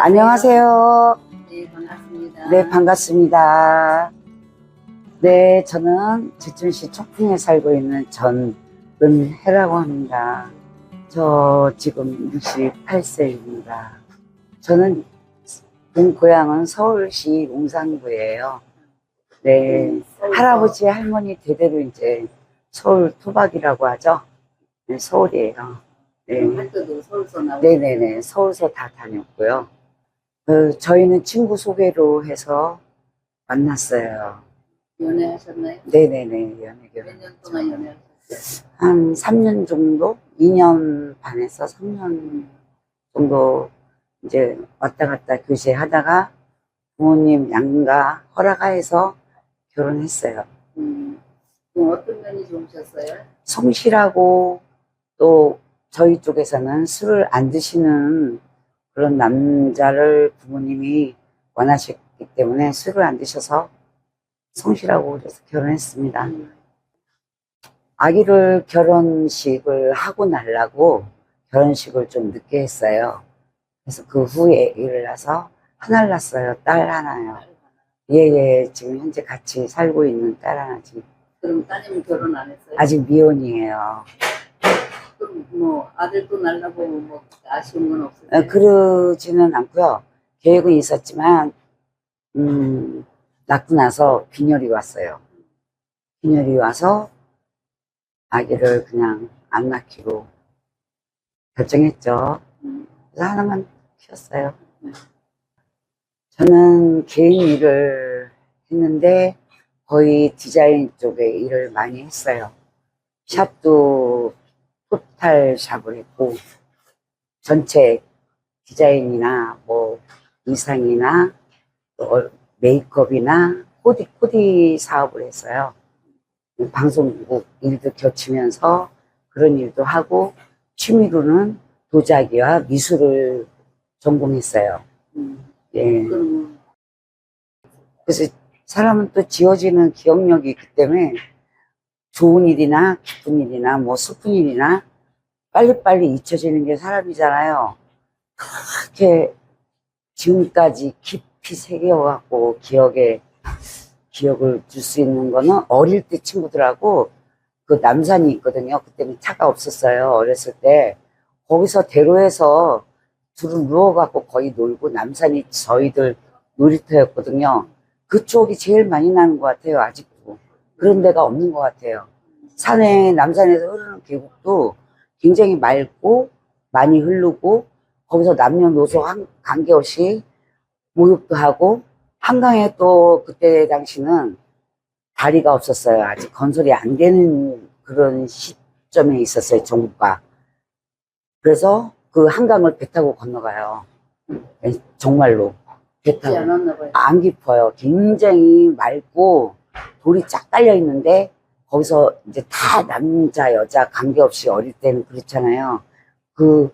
안녕하세요. 네, 반갑습니다. 네, 반갑습니다. 네, 저는 제천시 초풍에 살고 있는 전은혜라고 합니다. 저 지금 68세입니다. 저는 고향은 서울시 용산구예요. 네, 할아버지, 할머니 대대로 이제 서울 토박이라고 하죠. 네, 서울이에요. 네. 학교도 서울서 나오고. 네네네, 서울서 다 다녔고요. 저희는 친구 소개로 해서 만났어요. 연애하셨나요? 네네네, 연애 몇 결혼. 년 동안 연애하셨어요? 한 3년 정도? 2년 반에서 3년 정도 이제 왔다 갔다 교제하다가 부모님 양가 허락하에서 결혼했어요. 그럼 어떤 면이 좋으셨어요? 성실하고 또 저희 쪽에서는 술을 안 드시는 그런 남자를 부모님이 원하셨기 때문에 술을 안 드셔서 성실하고 그래서 결혼했습니다. 아기를 결혼식을 하고 나려고 결혼식을 좀 늦게 했어요. 그래서 그 후에 아기를 낳아서 하나를 낳았어요. 딸 하나요. 예예, 지금 현재 같이 살고 있는 딸 하나지. 그럼 따님은 결혼 안 했어요? 아직 미혼이에요. 그럼 뭐 아들도 낳으려고 뭐 아쉬운 건 없으세요? 그러지는 않고요. 계획은 있었지만 낳고 나서 빈혈이 왔어요. 빈혈이 와서 아기를 그냥 안 낳기로 결정했죠. 그래서 하나만 키웠어요. 저는 개인 일을 했는데 거의 디자인 쪽에 일을 많이 했어요. 샵도 토탈 샵을 했고 전체 디자인이나 뭐 의상이나 또 메이크업이나 코디 사업을 했어요. 방송국 일도 겹치면서 그런 일도 하고 취미로는 도자기와 미술을 전공했어요. 예. 그럼 그래서 사람은 또 지워지는 기억력이 있기 때문에 좋은 일이나 기쁜 일이나 뭐 슬픈 일이나 빨리빨리 잊혀지는 게 사람이잖아요. 그렇게 지금까지 깊이 새겨갖고 기억을 줄 수 있는 거는 어릴 때 친구들하고 그 남산이 있거든요. 그때는 차가 없었어요. 어렸을 때. 거기서 대로에서 둘은 누워갖고 거의 놀고 남산이 저희들 놀이터였거든요. 그쪽이 제일 많이 나는 것 같아요. 아직도. 그런 데가 없는 것 같아요. 남산에서 흐르는 계곡도 굉장히 맑고 많이 흐르고 거기서 남녀노소 관계없이 목욕도 하고 한강에 또 그때 당시는 다리가 없었어요. 아직 건설이 안 되는 그런 시점에 있었어요. 정부가. 그래서 그 한강을 배 타고 건너가요. 정말로. 배 깊지 타고. 않았나 봐요. 안 깊어요. 굉장히 맑고 돌이 쫙 깔려 있는데 거기서 이제 다 남자 여자 관계없이 어릴 때는 그렇잖아요. 그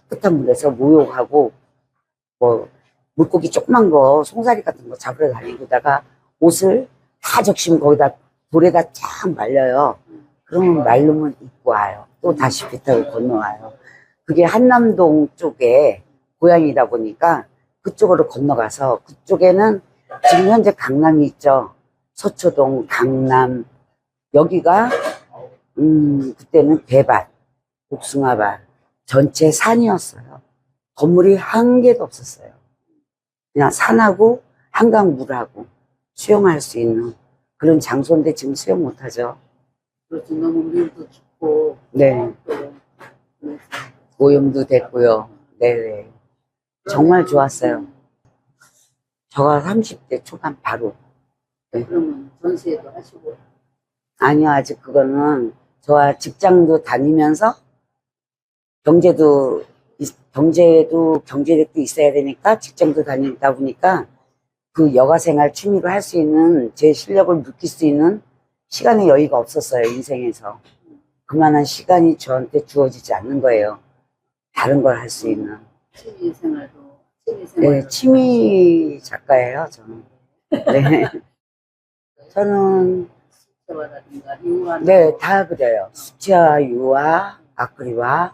깨끗한 물에서 목욕하고 뭐 물고기 조그만 거 송사리 같은 거 잡으러 다니다가 옷을 다 적시면 거기다 돌에다 쫙 말려요. 그러면 말르면 입고 와요. 또 다시 배 타고 건너와요. 그게 한남동 쪽에 고향이다 보니까 그쪽으로 건너가서 그쪽에는 지금 현재 강남이 있죠. 서초동, 강남. 여기가 그때는 배밭, 복숭아밭 전체 산이었어요. 건물이 한 개도 없었어요. 그냥 산하고 한강물하고 수영할 수 있는 그런 장소인데 지금 수영 못하죠. 그렇죠. 너무 물도 춥고. 네. 오염도 됐고요. 네네. 정말 좋았어요. 저가 30대 초반 바로. 네. 그러면 전시회도 하시고. 아니요, 아직 그거는 저와 직장도 다니면서 경제력도 있어야 되니까 직장도 다니다 보니까 그 여가생활 취미로 할 수 있는 제 실력을 느낄 수 있는 시간의 여유가 없었어요, 인생에서. 그만한 시간이 저한테 주어지지 않는 거예요. 다른 걸 할 수 있는. 네, 취미 작가예요, 저는. 네. 저는, 네, 다 그려요. 수채화, 유화, 아크릴화,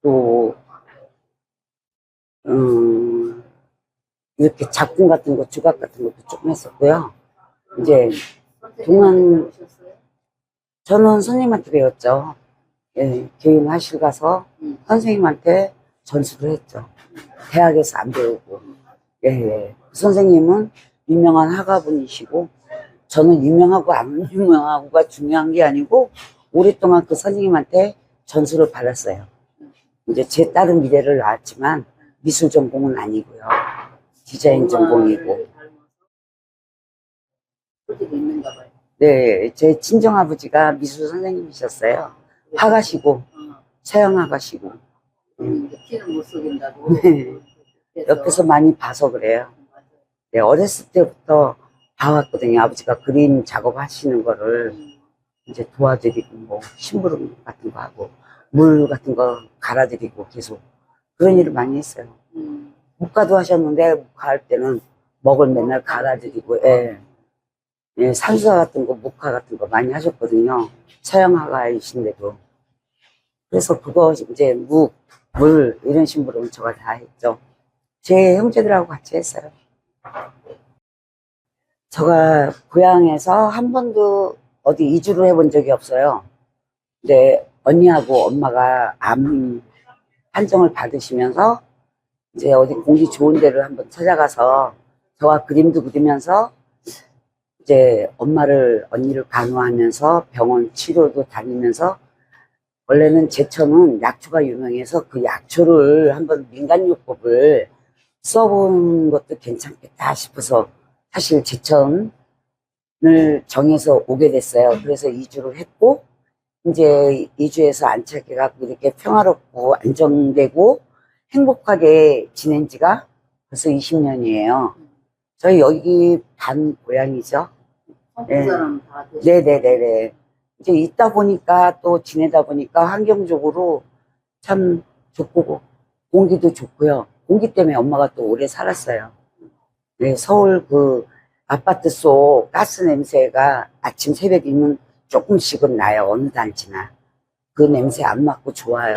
또, 이렇게 작품 같은 거, 주각 같은 것도 조금 했었고요. 이제 동안 저는 선생님한테 배웠죠. 예, 교육하실 가서 선생님한테 전수를 했죠. 대학에서 안 배우고. 예, 예. 그 선생님은 유명한 화가분이시고, 저는 유명하고 안 유명하고가 중요한 게 아니고, 오랫동안 그 선생님한테 전수를 받았어요. 이제 제 딸은 미래를 나왔지만, 미술 전공은 아니고요. 디자인 전공이고. 있는가 봐요. 네, 제 친정아버지가 미술 선생님이셨어요. 화가시고, 서양 화가시고. 티는 못 속인다고. 네. 옆에서 많이 봐서 그래요. 네, 어렸을 때부터 봐왔거든요. 아버지가 그림 작업하시는 거를 이제 도와드리고, 뭐, 심부름 같은 거 하고, 물 같은 거 갈아드리고 계속 그런 일을 많이 했어요. 목가도 하셨는데, 목화 할 때는 먹을 맨날 갈아드리고, 예. 예, 산수화 같은 거, 목화 같은 거 많이 하셨거든요. 서양 화가이신데도. 그래서 그거 이제 물, 이런 심부름은 제가 다 했죠. 제 형제들하고 같이 했어요. 제가 고향에서 한 번도 어디 이주를 해본 적이 없어요. 근데 언니하고 엄마가 암 판정을 받으시면서 이제 어디 공기 좋은 데를 한번 찾아가서 저와 그림도 그리면서 이제 언니를 간호하면서 병원 치료도 다니면서 원래는 제천은 약초가 유명해서 그 약초를 한번 민간요법을 써본 것도 괜찮겠다 싶어서 사실 제천을 정해서 오게 됐어요. 그래서 이주를 했고 이제 이주해서 안착해 갖고 이렇게 평화롭고 안정되고 행복하게 지낸 지가 벌써 20년이에요. 저희 여기 반 고향이죠. 한국 사람 다 되시고. 네네네네. 이제 있다 보니까 또 지내다 보니까 환경적으로 참 좋고 공기도 좋고요. 공기 때문에 엄마가 또 오래 살았어요. 네, 서울 그 아파트 속 가스 냄새가 아침 새벽이면 조금씩은 나요. 어느 단지나. 그 냄새 안 맡고 좋아요.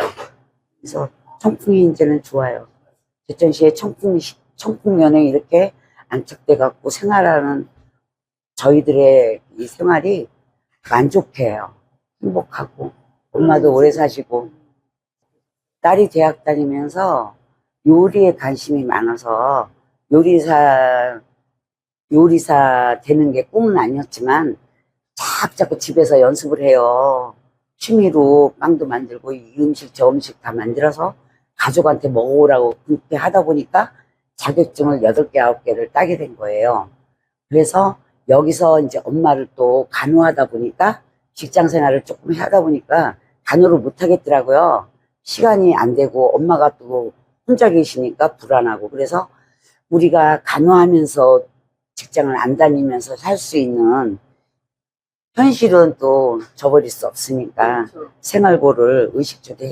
그래서 청풍이 이제는 좋아요. 제천시에 청풍면에 이렇게 안착돼 갖고 생활하는 저희들의 이 생활이 만족해요. 행복하고. 엄마도 오래 사시고. 딸이 대학 다니면서 요리에 관심이 많아서 요리사 되는 게 꿈은 아니었지만 자꾸 집에서 연습을 해요. 취미로 빵도 만들고 이 음식 저 음식 다 만들어서 가족한테 먹어오라고 그렇게 하다 보니까 자격증을 8개, 9개를 따게 된 거예요. 그래서 여기서 이제 엄마를 또 간호하다 보니까 직장 생활을 조금 하다 보니까 간호를 못 하겠더라고요. 시간이 안 되고 엄마가 또 혼자 계시니까 불안하고 그래서 우리가 간호하면서 직장을 안 다니면서 살 수 있는 현실은 또 저버릴 수 없으니까 그렇죠. 생활고를 의식주도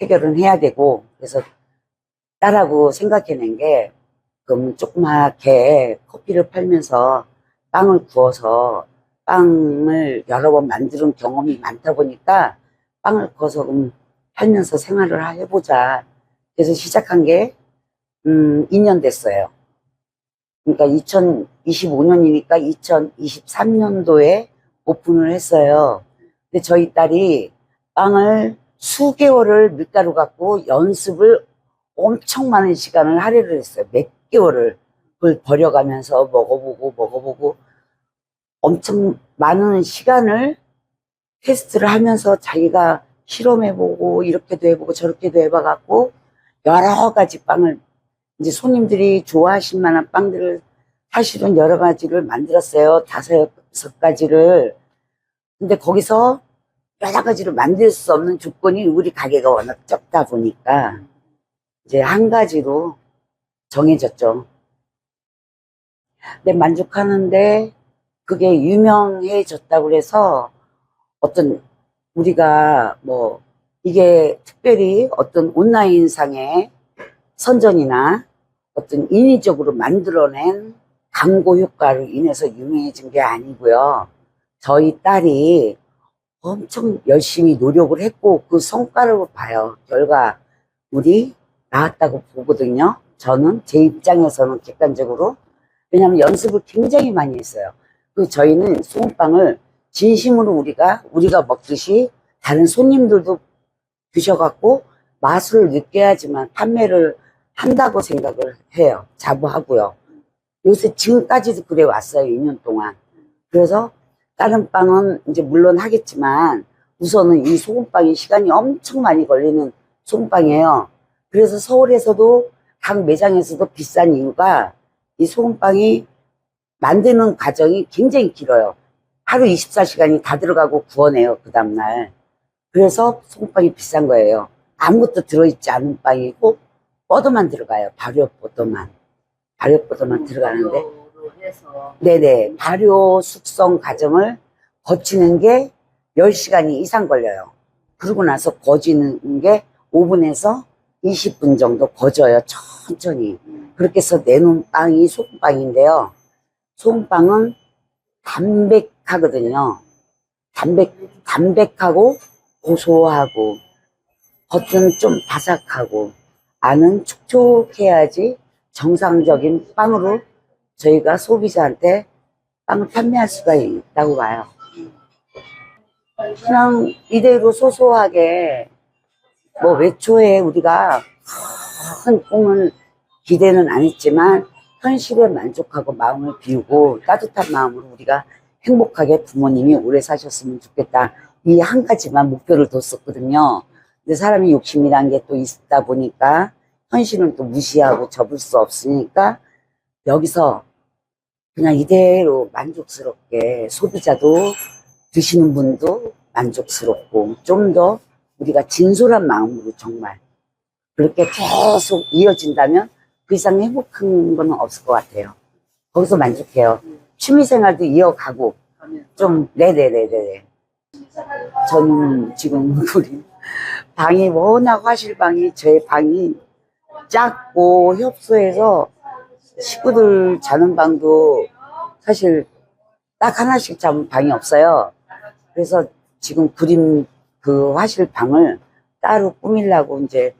해결은 해야 되고 그래서 딸하고 생각해낸 게 그럼 조그맣게 커피를 팔면서 빵을 구워서 빵을 여러 번 만드는 경험이 많다 보니까 빵을 구워서 그럼 팔면서 생활을 해보자. 그래서 시작한 게 2년 됐어요. 그러니까 2025년이니까 2023년도에 오픈을 했어요. 근데 저희 딸이 빵을 수개월을 밀가루 갖고 연습을 엄청 많은 시간을 할애를 했어요. 몇 개월을 그걸 버려가면서 먹어보고 엄청 많은 시간을 테스트를 하면서 자기가 실험해보고 이렇게도 해보고 저렇게도 해봐갖고 여러 가지 빵을 이제 손님들이 좋아하실 만한 빵들을 사실은 여러 가지를 만들었어요. 5가지를. 근데 거기서 여러 가지를 만들 수 없는 조건이 우리 가게가 워낙 적다 보니까 이제 한 가지로 정해졌죠. 근데 만족하는데 그게 유명해졌다고 그래서 어떤 우리가 뭐 이게 특별히 어떤 온라인상의 선전이나 어떤 인위적으로 만들어낸 광고 효과로 인해서 유명해진 게 아니고요. 저희 딸이 엄청 열심히 노력을 했고 그 성과를 봐요. 결과물이 나왔다고 보거든요. 저는 제 입장에서는 객관적으로 왜냐하면 연습을 굉장히 많이 했어요. 그 저희는 소금빵을 진심으로 우리가 먹듯이 다른 손님들도 드셔갖고 맛을 느껴야지만 판매를 한다고 생각을 해요. 자부하고요. 요새 지금까지도 그래 왔어요. 2년 동안. 그래서 다른 빵은 이제 물론 하겠지만 우선은 이 소금빵이 시간이 엄청 많이 걸리는 소금빵이에요. 그래서 서울에서도 각 매장에서도 비싼 이유가 이 소금빵이 만드는 과정이 굉장히 길어요. 하루 24시간이 다 들어가고 구워내요. 그 다음날. 그래서 소금빵이 비싼 거예요. 아무것도 들어있지 않은 빵이고 뻐도만 들어가요. 발효버터만 들어가는데 발효로 해서 네네 발효 숙성 과정을 거치는 게 10시간이 이상 걸려요. 그러고 나서 거지는 게 5분에서 20분 정도 거져요. 천천히. 그렇게 해서 내놓은 빵이 소금빵인데요. 소금빵은 담백하거든요. 담백하고 고소하고 겉은 좀 바삭하고 안은 촉촉해야지 정상적인 빵으로 저희가 소비자한테 빵을 판매할 수가 있다고 봐요. 그냥 이대로 소소하게 뭐 외초에 우리가 큰 꿈을 기대는 안 했지만 현실에 만족하고 마음을 비우고 따뜻한 마음으로 우리가 행복하게 부모님이 오래 사셨으면 좋겠다. 이 한 가지만 목표를 뒀었거든요. 근데 사람이 욕심이란 게 또 있다 보니까 현실은 또 무시하고 접을 수 없으니까 여기서 그냥 이대로 만족스럽게 소비자도 드시는 분도 만족스럽고 좀 더 우리가 진솔한 마음으로 정말 그렇게 계속 이어진다면 그 이상 행복한 건 없을 것 같아요. 거기서 만족해요. 취미생활도 이어가고 좀 네네네네. 저는 지금 우리 방이 워낙 화실방이 제 방이 작고 협소해서 식구들 자는 방도 사실 딱 하나씩 자는 방이 없어요. 그래서 지금 그림 그 화실방을 따로 꾸미려고 이제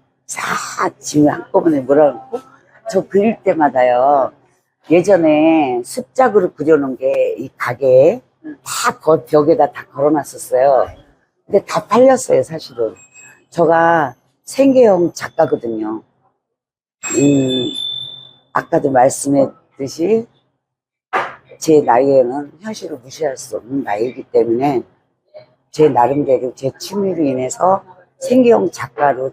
짐을 한꺼번에 몰아놓고 저 그릴 때마다요. 예전에 습작으로 그려놓은 게 이 가게에 다 벽에다 다 걸어놨었어요. 근데 다 팔렸어요, 사실은. 제가 생계형 작가거든요. 아까도 말씀했듯이 제 나이에는 현실을 무시할 수 없는 나이이기 때문에 제 나름대로 제 취미로 인해서 생계형 작가로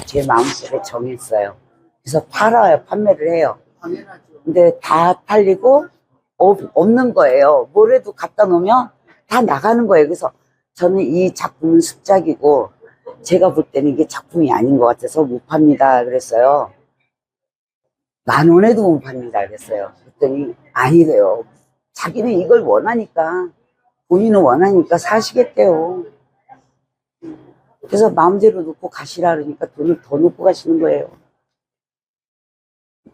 제 마음속에 정했어요. 그래서 팔아요. 판매를 해요. 당연하죠. 근데 다 팔리고 없는 거예요. 뭐래도 갖다 놓으면 다 나가는 거예요. 그래서 저는 이 작품은 습작이고 제가 볼 때는 이게 작품이 아닌 것 같아서 못 팝니다. 그랬어요. 10,000원에도 못 팝니다. 그랬어요. 그랬더니 아니래요. 자기는 이걸 원하니까 본인은 원하니까 사시겠대요. 그래서 마음대로 놓고 가시라 그러니까 돈을 더 놓고 가시는 거예요.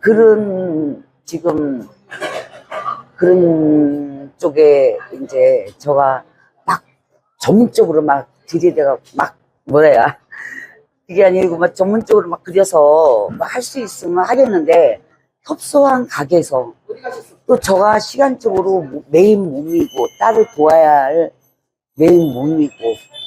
그런 쪽에 이제 제가 막 전문적으로 막 들이대가 막 뭐래야 그게 아니고 막 전문적으로 막 그려서 할 수 있으면 하겠는데 협소한 가게에서 또 제가 시간적으로 메인 몸이고 딸을 도와야 할 메인 몸이고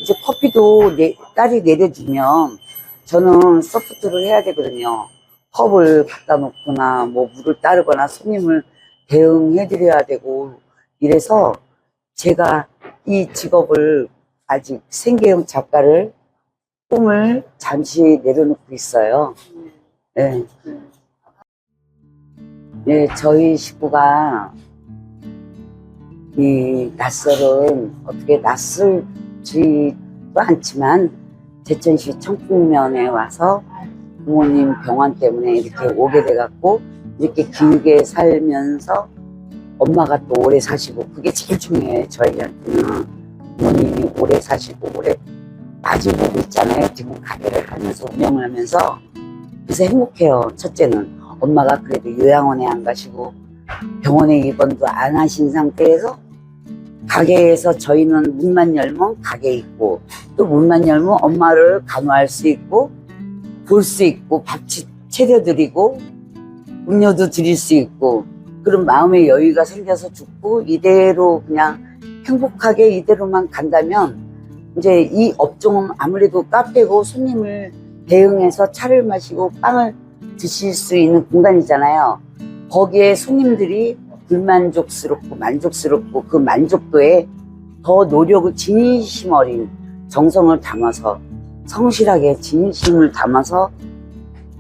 이제 커피도 딸이 내려주면 저는 서포트를 해야 되거든요. 컵을 갖다 놓거나 뭐 물을 따르거나 손님을 대응해 드려야 되고 이래서 제가 이 직업을 아직 생계형 작가를 꿈을 잠시 내려놓고 있어요. 네. 네, 저희 식구가 이 낯설은 어떻게 낯설지도 않지만 제천시 청풍면에 와서 부모님 병환 때문에 이렇게 오게 돼갖고 이렇게 길게 살면서 엄마가 또 오래 사시고 그게 제일 중요해요. 저희한테는 부모님이 오래 사시고 오래 마주보고 있잖아요. 지금 가게를 하면서 운영을 하면서 그래서 행복해요. 첫째는 엄마가 그래도 요양원에 안 가시고 병원에 입원도 안 하신 상태에서 가게에서 저희는 문만 열면 가게에 있고 또 문만 열면 엄마를 간호할 수 있고 볼 수 있고 밥 차려드리고 음료도 드릴 수 있고 그런 마음의 여유가 생겨서 죽고 이대로 그냥 행복하게 이대로만 간다면 이제 이 업종은 아무래도 카페고 손님을 대응해서 차를 마시고 빵을 드실 수 있는 공간이잖아요. 거기에 손님들이 불만족스럽고 만족스럽고 그 만족도에 더 노력을 진심 어린 정성을 담아서 성실하게 진심을 담아서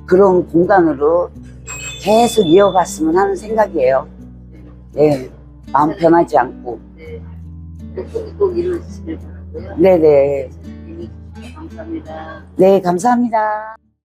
그런 공간으로 계속 이어갔으면 하는 생각이에요. 네, 마음 변하지 않고. 네. 꼭 이루어지시길 바라고요. 네네. 감사합니다. 네, 감사합니다.